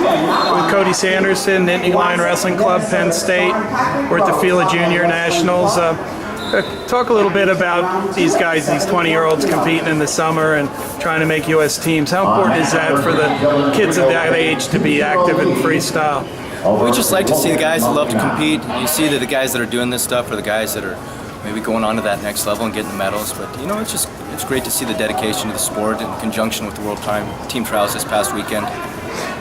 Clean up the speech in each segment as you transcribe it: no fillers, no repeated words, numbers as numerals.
with Cody Sanderson, Nittany Lion Wrestling Club, Penn State. We're at the FILA Junior Nationals. Talk a little bit about these guys, these 20-year-olds competing in the summer and trying to make U.S. teams. How important is that for the kids at that age to be active in freestyle? We just like to see the guys that love to compete. You see that the guys that are doing this stuff are the guys that are maybe going on to that next level and getting the medals. But you know, it's great to see the dedication to the sport in conjunction with the World Team Trials this past weekend.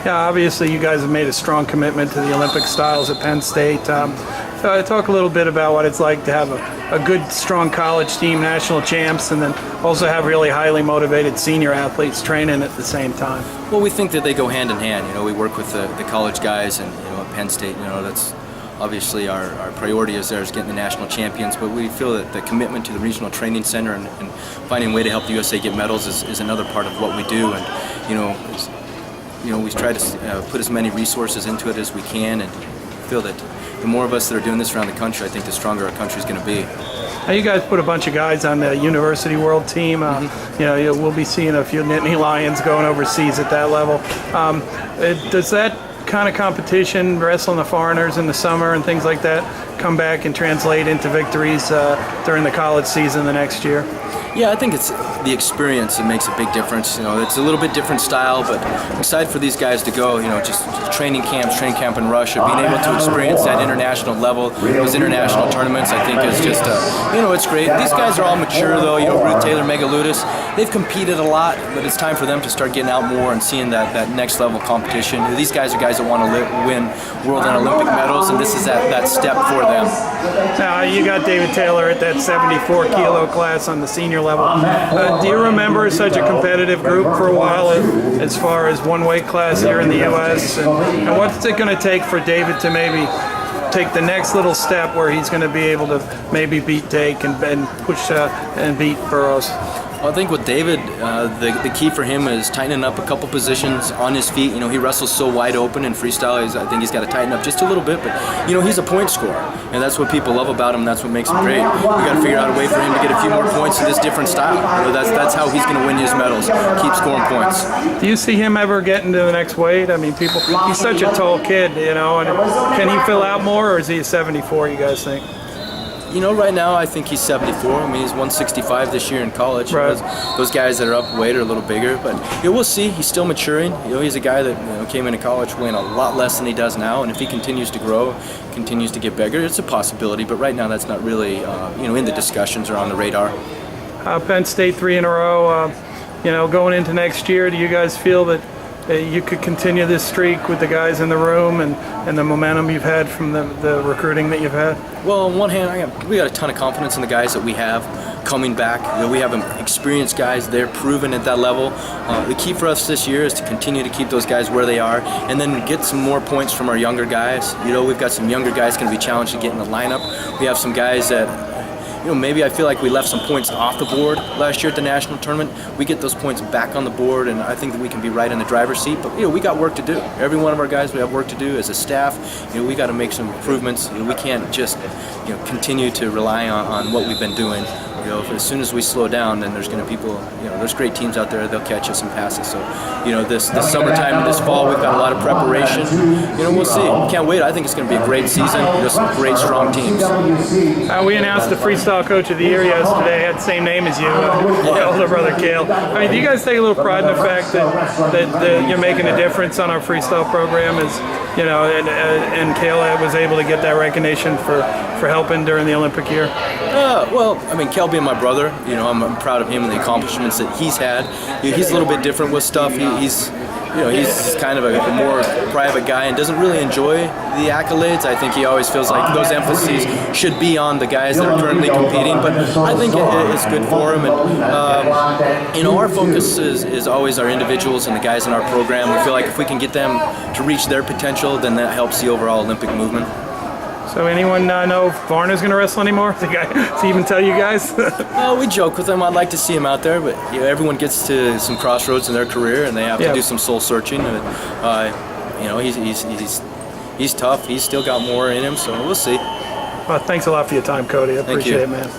Yeah, obviously you guys have made a strong commitment to the Olympic styles at Penn State. Talk a little bit about what it's like to have a good, strong college team, national champs, and then also have really highly motivated senior athletes training at the same time. Well, we think that they go hand in hand. You know, we work with the college guys, and at Penn State, that's obviously our priority is getting the national champions. But we feel that the commitment to the regional training center and finding a way to help the USA get medals is another part of what we do. And we try to put as many resources into it as we can, and feel that the more of us that are doing this around the country, I think the stronger our country is going to be. Now you guys put a bunch of guys on the University World Team. We'll be seeing a few Nittany Lions going overseas at that level. Does that kind of competition, wrestling the foreigners in the summer and things like that, come back and translate into victories during the college season the next year? Yeah, I think it's the experience that makes a big difference. It's a little bit different style, but I'm excited for these guys to go. Just training camp in Russia, being able to experience that international level, those international tournaments, I think is just, it's great. These guys are all mature though. Ruth Taylor, Megaludis, they've competed a lot, but it's time for them to start getting out more and seeing that next level competition. These guys are guys that want to win world and Olympic medals, and this is that step for them. Now, you got David Taylor at that 74 kilo class on the senior level. Do you remember such a competitive group for a while as far as one weight class here in the U.S.? And what's it going to take for David to maybe take the next little step where he's going to be able to maybe beat Dake and push and beat Burroughs? Well, I think with David, the key for him is tightening up a couple positions on his feet. He wrestles so wide open in freestyle. I think he's got to tighten up just a little bit. But he's a point scorer, and that's what people love about him. That's what makes him great. We got to figure out a way for him to get a few more points in this different style. That's how he's going to win his medals. Keep scoring points. Do you see him ever getting to the next weight? I mean, he's such a tall kid, and can he fill out more, or is he a 74? You guys think? Right now I think he's 74. I mean, he's 165 this year in college. Right. Those guys that are up weight are a little bigger, but we'll see. He's still maturing. He's a guy that came into college weighing a lot less than he does now, and if he continues to grow, continues to get bigger, it's a possibility. But right now, that's not really in the discussions or on the radar. Penn State 3 in a row. Going into next year, do you guys feel that you could continue this streak with the guys in the room and the momentum you've had from the recruiting that you've had? Well, on one hand, we got a ton of confidence in the guys that we have coming back. We have experienced guys. They're proven at that level. The key for us this year is to continue to keep those guys where they are and then get some more points from our younger guys. We've got some younger guys going to be challenged to get in the lineup. We have some guys that maybe I feel like we left some points off the board last year at the national tournament. We get those points back on the board, and I think that we can be right in the driver's seat. But we got work to do. Every one of our guys, we have work to do as a staff. We got to make some improvements. We can't just continue to rely on what we've been doing. As soon as we slow down, then there's going to be people. There's great teams out there. They'll catch us and pass us. So this summertime and this fall, we've got a lot of preparation. We'll see. Can't wait. I think it's going to be a great season. Some great, strong teams. We announced the Freestyle Coach of the Year yesterday. Had the same name as you, your older brother Cale. I mean, do you guys take a little pride in the fact that you're making a difference on our freestyle program? And Cale was able to get that recognition for helping during the Olympic year? Well, I mean, Cale being my brother, I'm proud of him and the accomplishments that he's had. He's a little bit different with stuff. He's kind of a more private guy and doesn't really enjoy the accolades. I think he always feels like those emphases should be on the guys that are currently competing, but I think it's good for him. And our focus is always our individuals and the guys in our program. We feel like if we can get them to reach their potential, then that helps the overall Olympic movement. So anyone know if Varner's going to wrestle anymore? Does he even tell you guys? We joke with him. I'd like to see him out there, but everyone gets to some crossroads in their career, and they have to do some soul searching. He's tough. He's still got more in him, so we'll see. Well, thanks a lot for your time, Cody. I appreciate it, man.